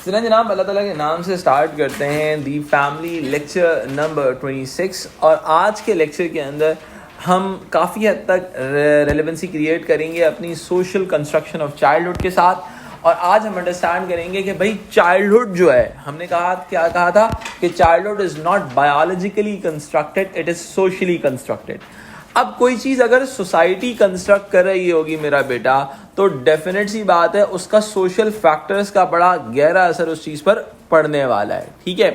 सुना जनाब, अल्लाह ताला के नाम से स्टार्ट करते हैं दी फैमिली लेक्चर नंबर 26। और आज के लेक्चर के अंदर हम काफ़ी हद तक रेलेवेंसी क्रिएट करेंगे अपनी सोशल कंस्ट्रक्शन ऑफ चाइल्डहुड के साथ। और आज हम अंडरस्टैंड करेंगे कि भाई चाइल्डहुड जो है, हमने क्या कहा था कि childhood is not biologically constructed, it is socially constructed. अब कोई चीज़ अगर सोसाइटी कंस्ट्रक्ट कर रही होगी मेरा बेटा, तो डेफिनेट सी बात है उसका सोशल फैक्टर्स का बड़ा गहरा असर उस चीज़ पर पड़ने वाला है। ठीक है,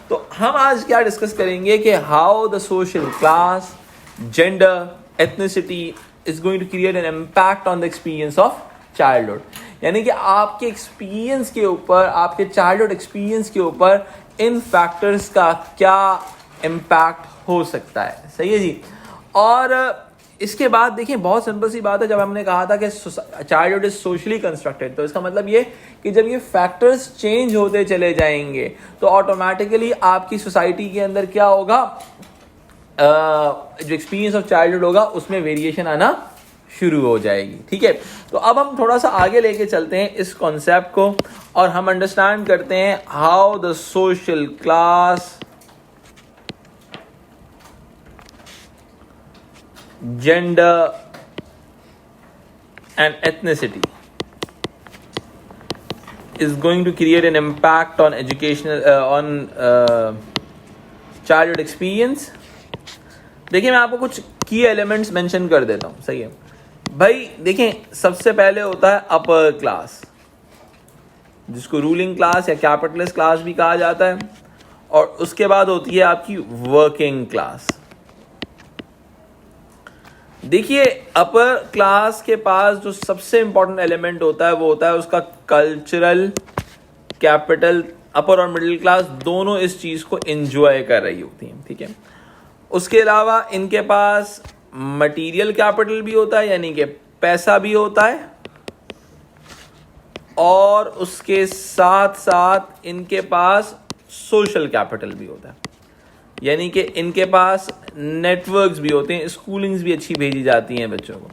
तो हम आज क्या डिस्कस करेंगे कि how the social class, gender, ethnicity is going to create an impact on the experience of childhood. यानी कि आपके एक्सपीरियंस के ऊपर, आपके चाइल्डहुड एक्सपीरियंस के ऊपर इन फैक्टर्स का क्या इम्पैक्ट हो सकता है। सही है जी। और इसके बाद देखिए, बहुत सिंपल सी बात है, जब हमने कहा था कि चाइल्डहुड इज सोशली कंस्ट्रक्टेड, तो इसका मतलब ये कि जब ये फैक्टर्स चेंज होते चले जाएंगे तो ऑटोमेटिकली आपकी सोसाइटी के अंदर क्या होगा, जो एक्सपीरियंस ऑफ चाइल्डहुड होगा उसमें वेरिएशन आना शुरू हो जाएगी। ठीक है, तो अब हम थोड़ा सा आगे लेके चलते हैं इस कॉन्सेप्ट को और हम अंडरस्टैंड करते हैं how the social class, gender and ethnicity is going to create an impact on educational on childhood experience। देखिए, मैं आपको कुछ की एलिमेंट्स मेंशन कर देता हूँ। सही है भाई। देखिए, सबसे पहले होता है अपर क्लास, जिसको रूलिंग क्लास या कैपिटलिस्ट क्लास भी कहा जाता है, और उसके बाद होती है आपकी वर्किंग क्लास। देखिए, अपर क्लास के पास जो सबसे इंपॉर्टेंट एलिमेंट होता है वो होता है उसका कल्चरल कैपिटल। अपर और मिडिल क्लास दोनों इस चीज़ को एंजॉय कर रही होती हैं। ठीक है, उसके अलावा इनके पास मटेरियल कैपिटल भी होता है, यानी कि पैसा भी होता है, और उसके साथ साथ इनके पास सोशल कैपिटल भी होता है, यानी कि इनके पास नेटवर्क्स भी होते हैं, स्कूलिंग्स भी अच्छी भेजी जाती हैं बच्चों को।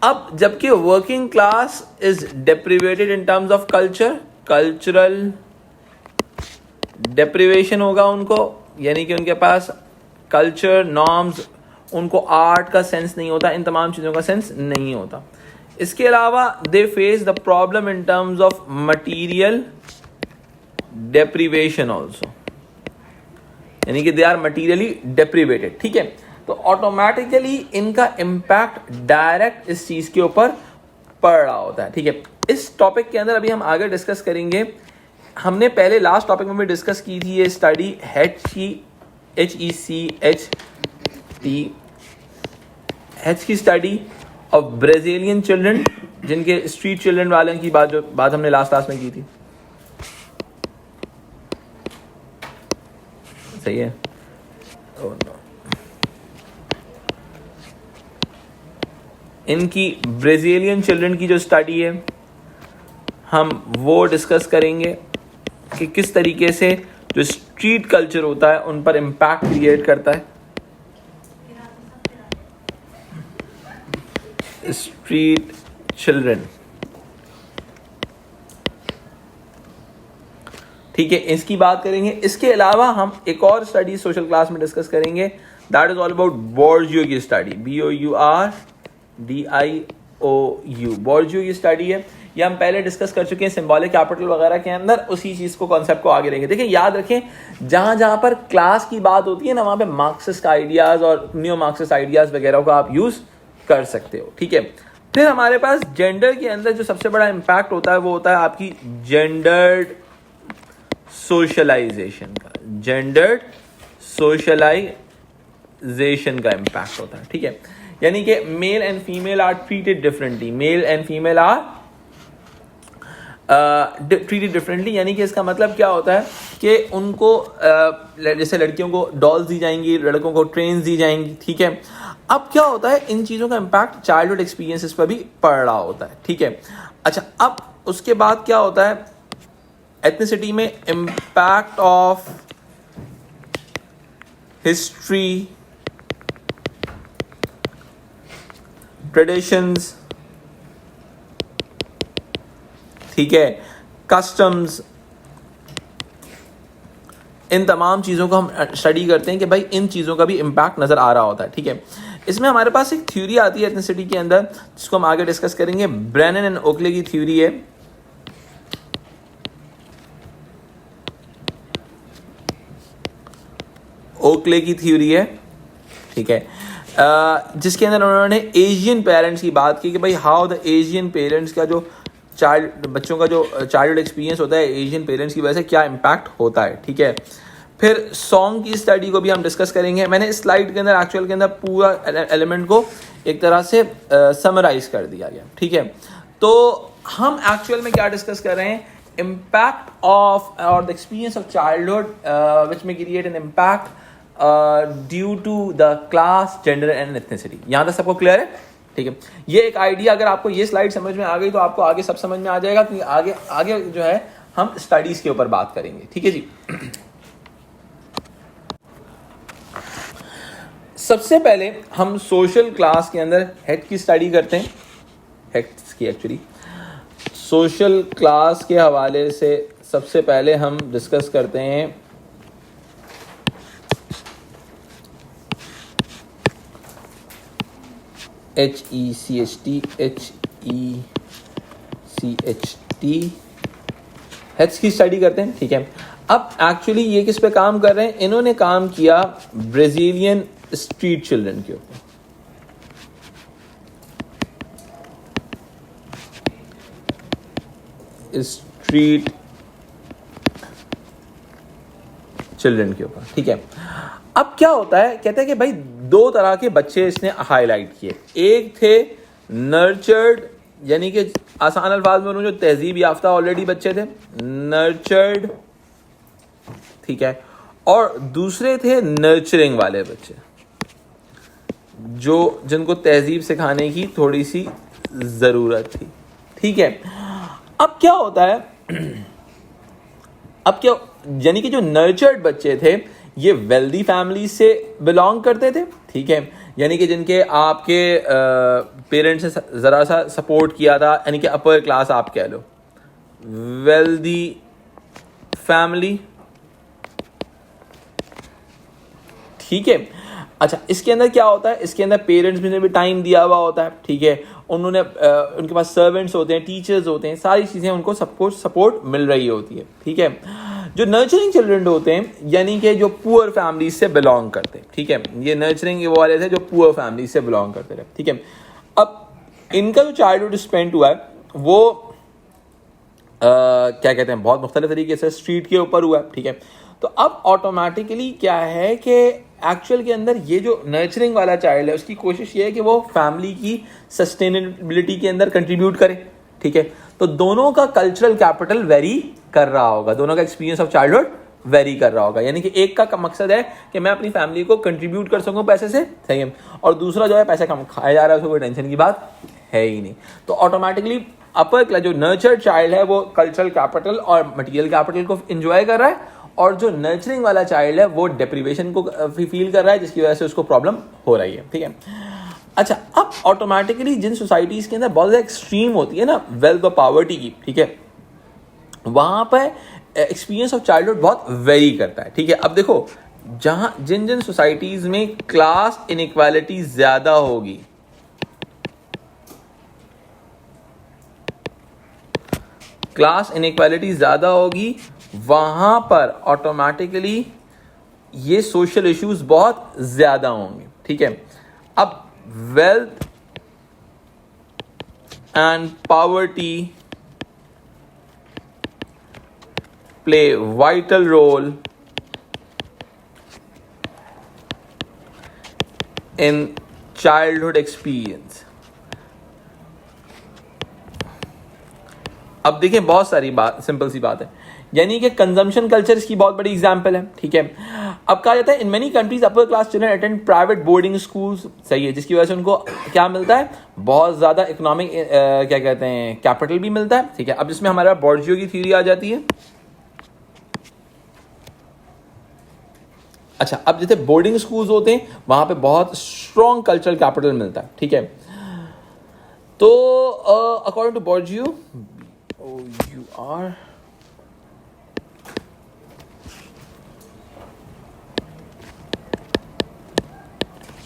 अब जबकि working class is deprivated in terms of culture, cultural deprivation होगा उनको, यानी कि उनके पास कल्चर, नॉर्म्स, उनको आर्ट का सेंस नहीं होता, इन तमाम चीज़ों का सेंस नहीं होता। इसके अलावा they face the problem in terms of material deprivation also, यानी कि दे आर मटीरियली डेप्रिवेटेड। ठीक है, तो ऑटोमेटिकली इनका इम्पैक्ट डायरेक्ट इस चीज के ऊपर पड़ रहा होता है। ठीक है, इस टॉपिक के अंदर अभी हम आगे डिस्कस करेंगे। हमने पहले लास्ट टॉपिक में भी डिस्कस की थी ये स्टडी HECT की स्टडी ऑफ ब्राजीलियन चिल्ड्रन, जिनके स्ट्रीट चिल्ड्रन वाले की बात हमने लास्ट क्लास में की थी। सही है। oh, no. इनकी ब्राजीलियन चिल्ड्रन की जो स्टडी है हम वो डिस्कस करेंगे कि किस तरीके से जो स्ट्रीट कल्चर होता है उन पर इम्पैक्ट क्रिएट करता है। स्ट्रीट चिल्ड्रन, ठीक है, इसकी बात करेंगे। इसके अलावा हम एक और स्टडी सोशल क्लास में डिस्कस करेंगे, दैट इज ऑल अबाउट बोर्जियो की स्टडी, BOURDIOU। बोर्जियो की स्टडी है, ये हम पहले डिस्कस कर चुके हैं सिंबॉलिक कैपिटल वगैरह के अंदर, उसी चीज को, कॉन्सेप्ट को आगे लेंगे। देखिए, याद रखें, जहां जहां पर क्लास की बात होती है ना, वहां पे मार्क्सिस्ट आइडियाज और न्यू मार्क्सिस्ट आइडियाज वगैरह को आप यूज कर सकते हो। ठीक है, फिर हमारे पास जेंडर के अंदर जो सबसे बड़ा इंपैक्ट होता है वो होता है आपकी जेंडर्ड सोशलाइजेशन का, जेंडर्ड सोशलाइजेशन का इंपैक्ट होता है। ठीक है, यानी कि male and female are treated differently, male and female are treated differently. यानी कि इसका मतलब क्या होता है कि उनको जैसे लड़कियों को डॉल्स दी जाएंगी, लड़कों को ट्रेन्स दी जाएंगी। ठीक है, अब क्या होता है, इन चीज़ों का इम्पैक्ट चाइल्डहुड एक्सपीरियंसेस पर भी पड़ रहा होता है। ठीक है, अच्छा, अब उसके बाद क्या होता है, एथनिसिटी में इम्पैक्ट ऑफ हिस्ट्री, ट्रेडिशंस, ठीक है, कस्टम्स, इन तमाम चीज़ों को हम स्टडी करते हैं कि भाई इन चीज़ों का भी इम्पैक्ट नज़र आ रहा होता है, ठीक है। इसमें हमारे पास एक थ्योरी आती है एथनिसिटी के अंदर, जिसको हम आगे डिस्कस करेंगे। ब्रेनन एंड ओकले की थ्योरी है। ओकले की थ्योरी है, ठीक है, जिसके अंदर उन्होंने एशियन पेरेंट्स की बात की कि भाई हाउ द एशियन पेरेंट्स का जो बच्चों का जो चाइल्डहुड एक्सपीरियंस होता है एशियन पेरेंट्स की वजह से क्या इम्पैक्ट होता है, ठीक है। फिर सॉन्ग की स्टडी को भी हम डिस्कस करेंगे। मैंने इस स्लाइड के अंदर एक्चुअल के अंदर पूरा एलिमेंट को एक तरह से समराइज कर दिया गया, ठीक है। तो हम एक्चुअल में क्या डिस्कस कर रहे हैं, इम्पैक्ट ऑफ और the experience of childhood which में create an impact due to the class, gender and ethnicity. यहाँ तक सबको क्लियर है, ठीक है। ये एक आइडिया, अगर आपको ये स्लाइड समझ में आ गई तो आपको आगे सब समझ में आ जाएगा, क्योंकि आगे आगे जो है हम स्टडीज के ऊपर बात करेंगे, ठीक है जी। सबसे पहले हम सोशल क्लास के अंदर हेड की स्टडी करते हैं, हेड्स की एक्चुअली। सोशल क्लास के हवाले से सबसे पहले हम डिस्कस करते हैं HECHT हेड्स की स्टडी करते हैं, ठीक है। अब एक्चुअली ये किस पे काम कर रहे हैं, इन्होंने काम किया ब्राजीलियन स्ट्रीट चिल्ड्रन के ऊपर। स्ट्रीट चिल्ड्रन के ऊपर, ठीक है। अब क्या होता है, कहते हैं कि भाई दो तरह के बच्चे इसने हाईलाइट किए। एक थे नर्चर्ड, यानी कि आसान अल्फाज में जो तहजीब याफ्ता ऑलरेडी बच्चे थे, नर्चर्ड, ठीक है। और दूसरे थे नर्चरिंग वाले बच्चे, जिनको तहजीब सिखाने की थोड़ी सी जरूरत थी, ठीक है। अब क्या होता है, अब क्या, यानी कि जो नर्चर्ड बच्चे थे ये वेल्दी फैमिली से बिलोंग करते थे, ठीक है, यानी कि जिनके आपके पेरेंट्स ने ज़रा सा सपोर्ट किया था, यानी कि अपर क्लास आप कह लो, वेल्दी फैमिली, ठीक है। अच्छा, इसके अंदर क्या होता है, इसके अंदर पेरेंट्स ने भी टाइम दिया हुआ होता है, ठीक है। उन्होंने उनके पास सर्वेंट्स होते हैं, टीचर्स होते हैं, सारी चीज़ें उनको सपोर्ट मिल रही होती है, ठीक है। जो नर्चरिंग चिल्ड्रन होते हैं, यानी कि जो पुअर फैमिली से बिलोंग करते हैं, ठीक है, ये नर्चरिंग वो वाले थे जो पुअर फैमिली से बिलोंग करते थे, ठीक है। अब इनका जो चाइल्डहुड स्पेंड हुआ है वो क्या कहते हैं, बहुत मुख्तलिफ तरीके से स्ट्रीट के ऊपर हुआ है, ठीक है। तो अब ऑटोमेटिकली क्या है कि एक्चुअल के अंदर ये जो नर्चरिंग वाला चाइल्ड है उसकी कोशिश ये है कि वो फैमिली की सस्टेनेबिलिटी के अंदर कंट्रीब्यूट करे, ठीक है। तो दोनों का कल्चरल कैपिटल वेरी कर रहा होगा, दोनों का एक्सपीरियंस ऑफ चाइल्डहुड वेरी कर रहा होगा, यानी कि एक का मकसद है कि मैं अपनी फैमिली को कंट्रीब्यूट कर सकूं पैसे से, सही है, और दूसरा जो है पैसा कम खाया जा रहा है, उसको कोई टेंशन की बात है ही नहीं। तो ऑटोमेटिकली अपर क्लास जो नर्चर्ड चाइल्ड है वो कल्चरल कैपिटल और मटेरियल कैपिटल को एंजॉय कर रहा है, और जो नर्चरिंग वाला चाइल्ड है वो डिप्रीवेशन को फील कर रहा है, जिसकी वजह से उसको प्रॉब्लम हो रही है, ठीक है। अच्छा, अब ऑटोमेटिकली जिन सोसाइटीज़ के अंदर बहुत ज़्यादा एक्सट्रीम होती है ना वेल्थ और पॉवर्टी की, ठीक है, वहाँ पर एक्सपीरियंस ऑफ चाइल्डहुड बहुत वेरी करता है, ठीक है। अब देखो, जहाँ जिन जिन सोसाइटीज़ में क्लास इनइक्वालिटी ज़्यादा होगी, क्लास इनइक्वालिटी ज़्यादा होगी, वहाँ पर ऑटोमेटिकली ये सोशल इश्यूज बहुत ज़्यादा होंगे, ठीक है। अब wealth and poverty play vital role in childhood experience. अब देखिए, बहुत सारी बात, सिंपल सी बात है, यानी कि कंजम्पशन कल्चर इसकी बहुत बड़ी एग्जांपल है, ठीक है। अब कहा जाता है in many countries upper class children attend private boarding schools, सही है, जिसकी वजह से उनको क्या मिलता है, बहुत ज़्यादा इकोनॉमिक क्या कहते हैं कैपिटल भी मिलता है, ठीक है। अब जिसमें हमारा बोर्जियो की थ्योरी आ जाती है। अच्छा, अब जैसे बोर्डिंग स्कूल्स होते हैं वहाँ पे बहुत स्ट्रॉन्ग कल्चरल कैपिटल मिलता है, ठीक है। तो अकॉर्डिंग टू बोर्जियो,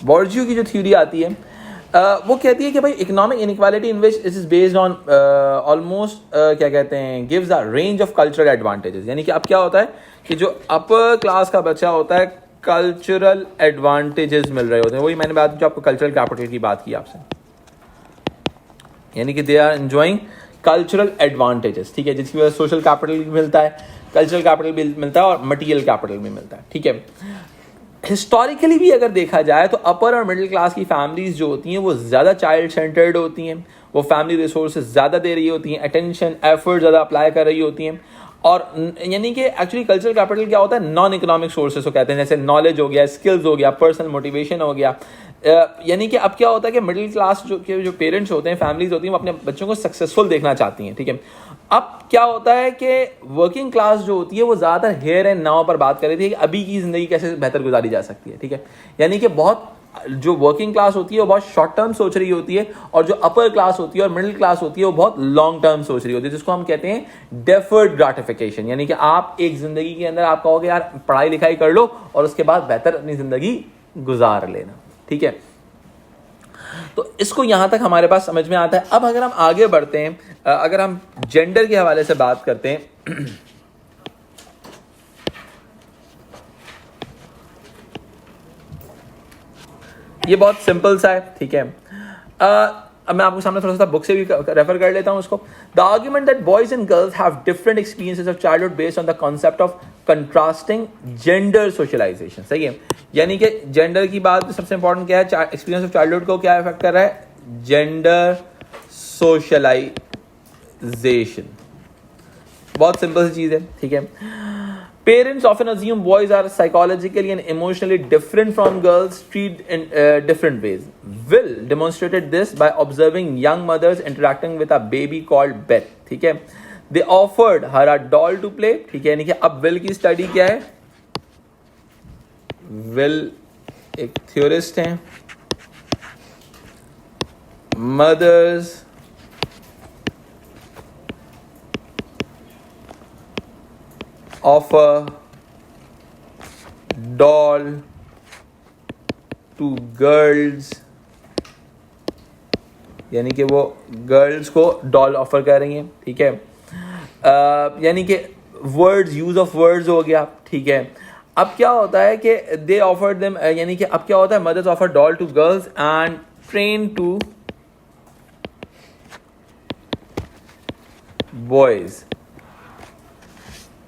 बॉर्जियो की जो थ्योरी आती है वो कहती है कि भाई economic inequality in which it is based on almost क्या कहते हैं gives a range of cultural advantages, यानी कि अब क्या होता है कि जो अपर क्लास का बच्चा होता है कल्चरल एडवांटेजेस मिल रहे होते हैं, वही मैंने बात जो आपको कल्चरल कैपिटल की बात की आपसे, यानी कि they are enjoying cultural advantages, ठीक है, जिसकी वजह से सोशल कैपिटल भी मिलता है, कल्चरल कैपिटल भी मिलता है और मटेरियल कैपिटल भी मिलता है, ठीक है। हिस्टोरिकली भी अगर देखा जाए तो अपर और मिडिल क्लास की फैमिलीज जो होती हैं वो ज़्यादा चाइल्ड सेंटर्ड होती हैं, वो फैमिली रिसोर्सेज ज़्यादा दे रही होती हैं, अटेंशन एफर्ट ज़्यादा अप्लाई कर रही होती हैं, और यानी कि एक्चुअली कल्चरल कैपिटल क्या होता है, नॉन इकोनॉमिक सोर्सेज को कहते हैं, जैसे नॉलेज हो गया, स्किल्स हो गया, पर्सनल मोटिवेशन हो गया। यानी कि अब क्या होता है कि मिडिल क्लास जो पेरेंट्स होते हैं, फैमिलीज होती हैं, वो अपने बच्चों को सक्सेसफुल देखना चाहती हैं, ठीक है। अब क्या होता है कि वर्किंग क्लास जो होती है वो ज़्यादातर हेयर एंड नाउ पर बात कर रही थी कि अभी की ज़िंदगी कैसे बेहतर गुजारी जा सकती है, ठीक है। यानी कि बहुत जो वर्किंग क्लास होती है वो बहुत शॉर्ट टर्म सोच रही होती है, और जो अपर क्लास होती है और मिडिल क्लास होती है वो बहुत लॉन्ग टर्म सोच रही होती है, जिसको हम कहते हैं डेफर्ड ग्रेटिफिकेशन। यानी कि आप एक जिंदगी के अंदर आप कहोगे यार पढ़ाई लिखाई कर लो और उसके बाद बेहतर अपनी जिंदगी गुजार लेना, ठीक है। तो इसको यहां तक हमारे पास समझ में आता है। अब अगर हम आगे बढ़ते हैं, अगर हम जेंडर के हवाले से बात करते हैं, ये बहुत सिंपल सा है, ठीक है। अब मैं आपको सामने थोड़ा सा बुक से भी रेफर कर लेता हूं उसको। The argument that boys and girls have different experiences of childhood based on the concept of contrasting gender socialisation, सही है। यानी कि जेंडर की बात सबसे इंपॉर्टेंट क्या है, एक्सपीरियंस ऑफ चाइल्डहुड को क्या इफेक्ट कर रहा है, जेंडर सोशलाइजेशन। बहुत सिंपल सी चीज है, ठीक है। Parents often assume boys are psychologically and emotionally different from girls, treated in different ways. Will demonstrated this by observing young mothers interacting with a baby called Beth. ठीक है, they offered her a doll to play. ठीक है, यानी कि अब Will की study क्या है, Will एक थ्योरिस्ट हैं, mothers offer doll to girls, यानी कि वो गर्ल्स को डॉल ऑफर कर रही हैं, ठीक है। यानी कि वर्ड्स, यूज ऑफ वर्ड्स हो गया, ठीक है। अब क्या होता है कि दे ऑफर देम, यानी कि अब क्या होता है, mothers offer doll to girls and train to boys,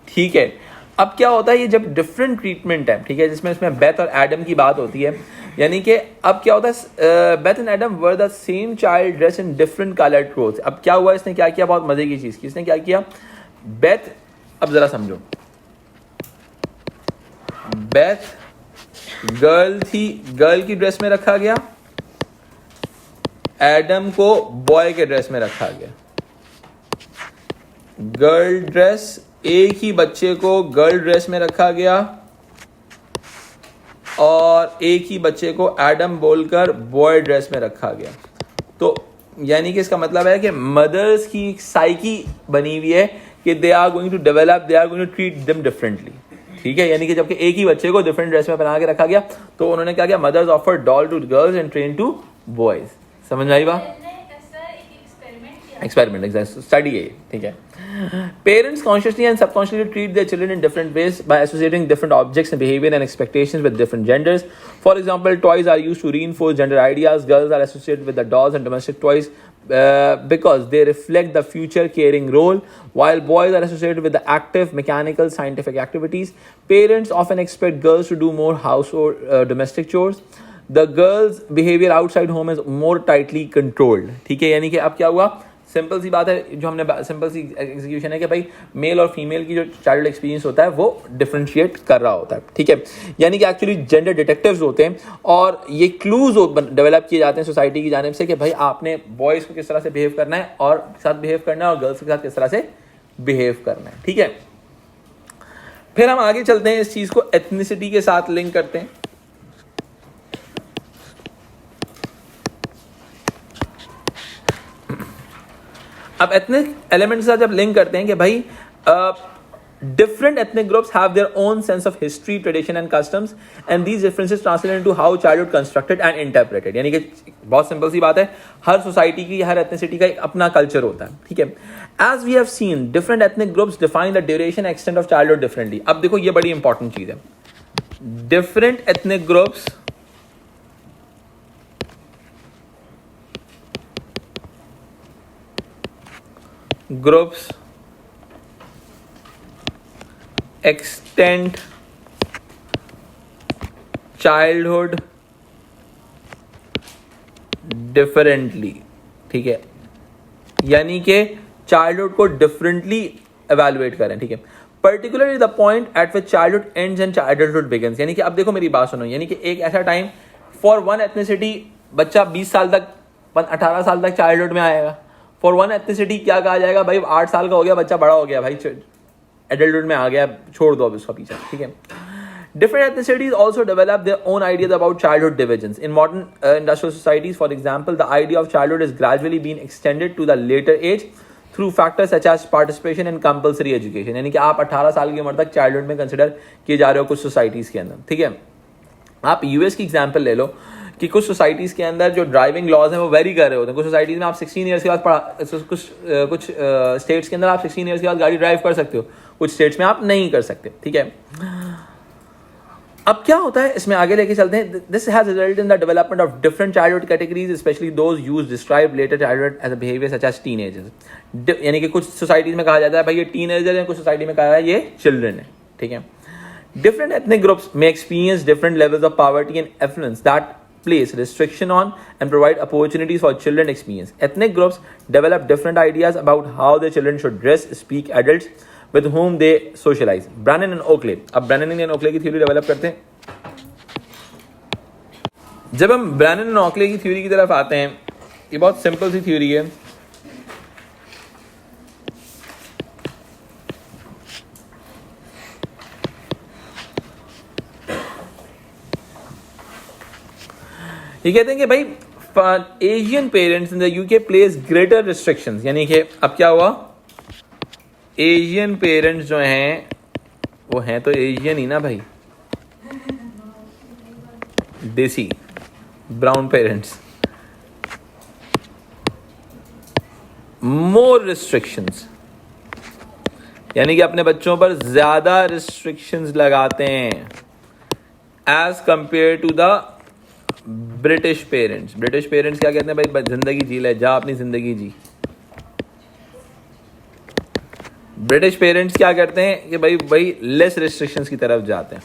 ठीक है। अब क्या होता है, ये जब डिफरेंट ट्रीटमेंट है, ठीक है, जिसमें इसमें बेथ और एडम की बात होती है, यानी कि अब क्या होता है, Beth and Adam were the same child dress in different coloured clothes. अब क्या हुआ, इसने क्या किया, बहुत मजे की चीज की, इसने क्या किया, बेथ, अब जरा समझो, बेथ गर्ल थी, गर्ल की ड्रेस में रखा गया, एडम को बॉय के ड्रेस में रखा गया। गर्ल ड्रेस, एक ही बच्चे को गर्ल ड्रेस में रखा गया और एक ही बच्चे को एडम बोलकर बॉय ड्रेस में रखा गया। तो यानी कि इसका मतलब है कि मदर्स की साइकी बनी हुई है कि they are going to develop, they are going to treat them differently, ठीक है। यानी कि जबकि एक ही बच्चे को डिफरेंट ड्रेस में बना के रखा गया, तो उन्होंने क्या किया, mothers offer doll to girls and train to boys. समझ में आई बात, एक्सपेरिमेंट, स्टडी है, ठीक है। Parents consciously and subconsciously treat their children in different ways by associating different objects and behavior and expectations with different genders. For example, toys are used to reinforce gender ideas. Girls are associated with the dolls and domestic toys because they reflect the future caring role, while boys are associated with the active, mechanical, scientific activities. Parents often expect girls to do more household domestic chores. The girls' behavior outside home is more tightly controlled. ठीक है, यानी कि अब क्या हुआ, simple सी बात है, जो हमने सिंपल सी एग्जीक्यूशन है कि भाई मेल और फीमेल की जो चाइल्ड एक्सपीरियंस होता है वो डिफरेंशिएट कर रहा होता है, ठीक है। यानी कि एक्चुअली जेंडर डिटेक्टिव्स होते हैं और ये क्लूज डेवलप किए जाते हैं सोसाइटी की जानिब से कि भाई आपने बॉयज़ को किस तरह से बिहेव करना है और साथ बिहेव करना है और गर्ल्स के साथ किस तरह से बिहेव करना है, ठीक है। फिर हम आगे चलते हैं, इस चीज़ को एथनिसिटी के साथ लिंक करते हैं। अब एथनिक एलिमेंट के साथ जब लिंक करते हैं कि भाई Different ethnic groups have their own sense of history, tradition and customs, and these differences translate into how childhood constructed and interpreted. यानी कि बहुत सिंपल सी बात है, हर सोसाइटी की, हर एथनिसिटी का एक अपना कल्चर होता है, ठीक है. As we have seen, different ethnic groups define the duration and extent of childhood differently. अब देखो ये बड़ी इंपॉर्टेंट चीज है. Different ethnic groups extend childhood differently. ठीक है, यानी कि चाइल्डहुड को डिफरेंटली एवेलुएट करें. ठीक है, particularly the point eight which childhood ends and childhood begins. यानी कि अब देखो मेरी बात सुनो, यानी कि एक ऐसा टाइम फॉर वन एथनिसिटी बच्चा 20 साल तक 18 साल तक चाइल्डहुड में आएगा. फॉर वन एथनिसिटी क्या कहा जाएगा, भाई 8 साल का हो गया बच्चा, बड़ा हो गया भाई, एडल्टहुड में आ गया, छोड़ दो अब इसका पीछे. ठीक है, different ethnicities also develop their own ideas about childhood divisions. In modern industrial societies, for example, the idea of childhood is gradually being extended to the later age through factors such as participation in compulsory education. यानी कि आप 18 साल की उम्र तक childhood में consider किए जा रहे हो कुछ सोसाइटीज़ के अंदर. ठीक है, आप यूएस की एग्जाम्पल ले लो कि कुछ सोसाइटीज़ के अंदर जो ड्राइविंग लॉज हैं वो वेरी कर रहे होते हैं. कुछ सोसाइटीज़ में आप 16 ईयर्स के बाद कुछ स्टेट्स के अंदर आप 16 ईयर्स के बाद गाड़ी ड्राइव कर सकते हो, कुछ स्टेट्स में आप नहीं कर सकते. ठीक है, अब क्या होता है इसमें आगे लेके चलते हैं. This has resulted in the development of different childhood categories, specially those used describe later childhood as a behaviour such as teenagers. यानी कि कुछ सोसाइटीज में कहा जाता है भाई ये टीनेजर है, कुछ सोसाइटी में कहा है ये चिल्ड्रन है. ठीक है, डिफरेंट एथनिक ग्रुप्स में experience different levels of poverty and affluence that place restriction on and provide opportunities for children experience. Ethnic groups develop different ideas about how their children should dress, speak, adults with whom they socialize. Brannon and Oakley. अब Brannon and Oakley की theory develop करते हैं. जब हम Brannon and Oakley की theory की तरफ आते हैं, ये बहुत सिंपल सी थ्योरी है. ये कहते हैं कि भाई Asian parents in the UK place greater restrictions. यानी कि अब क्या हुआ, एशियन पेरेंट्स जो हैं वो हैं तो एशियन ही ना भाई, देसी ब्राउन पेरेंट्स, मोर रिस्ट्रिक्शंस. यानी कि अपने बच्चों पर ज्यादा रिस्ट्रिक्शंस लगाते हैं as compare to the British parents. British parents क्या कहते हैं, भाई जिंदगी जी ले, जा अपनी जिंदगी जी. ब्रिटिश पेरेंट्स क्या करते हैं कि भाई लेस रिस्ट्रिक्शंस की तरफ जाते हैं.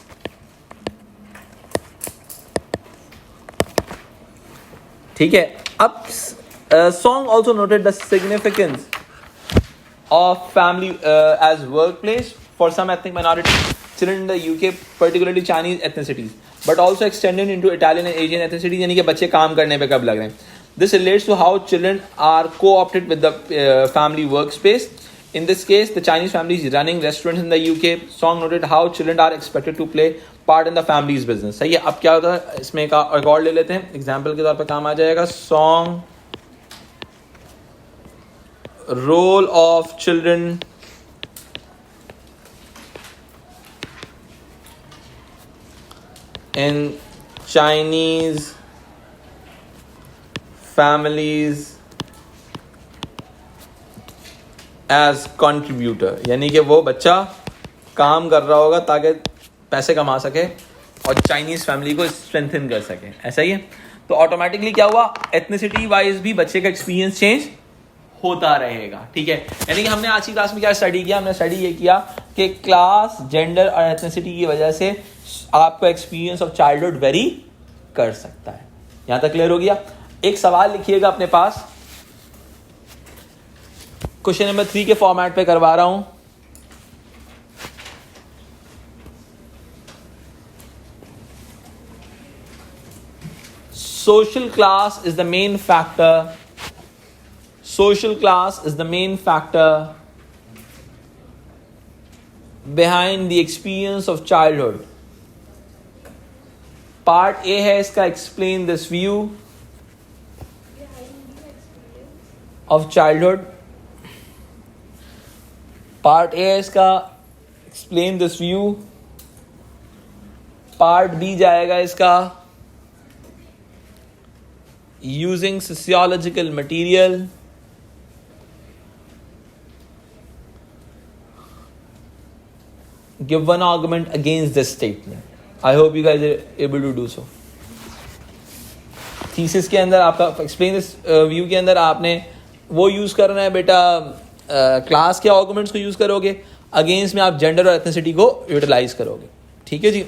ठीक है, अब Song also noted the significance of family as workplace for some ethnic minority children in the UK, particularly Chinese ethnicities, but also extended into Italian and Asian ethnicities. यानी कि बच्चे काम करने पे कब लग रहे हैं. This relates to how children are co-opted with the family workspace. In this case, the Chinese family is running restaurants in the UK. Song noted how children are expected to play part in the family's business. सही है, अब क्या होता है इसमें एक और ले लेते हैं, एग्जाम्पल के तौर पे काम आ जाएगा. Song role of children in Chinese families as contributor. यानी कि वो बच्चा काम कर रहा होगा ताकि पैसे कमा सके और चाइनीज फैमिली को स्ट्रेंथन कर सके. ऐसा ही है, तो ऑटोमेटिकली क्या हुआ, एथनिसिटी वाइज भी बच्चे का एक्सपीरियंस चेंज होता रहेगा. ठीक है, यानी कि हमने आज की क्लास में क्या स्टडी किया, हमने स्टडी ये किया कि क्लास, जेंडर और एथनिसिटी की वजह से आपका एक्सपीरियंस ऑफ चाइल्डहुड वेरी कर सकता है. यहां तक क्लियर हो गया. एक सवाल लिखिएगा अपने पास, क्वेश्चन नंबर 3 के फॉर्मेट पे करवा रहा हूं. Social class is the main factor. Social class is the main factor behind the experience of childhood. Part A है इसका, explain this view of childhood. Part A है इसका, explain this view. Part B जाएगा इसका using sociological material. Give one argument against this statement. I hope you guys are able to do so. Thesis के अंदर आपका explain this view के अंदर आपने वो यूज करना है बेटा, क्लास के आर्गुमेंट्स को यूज करोगे, अगेंस्ट में आप जेंडर और एथनिसिटी को यूटिलाइज करोगे। ठीक है जी।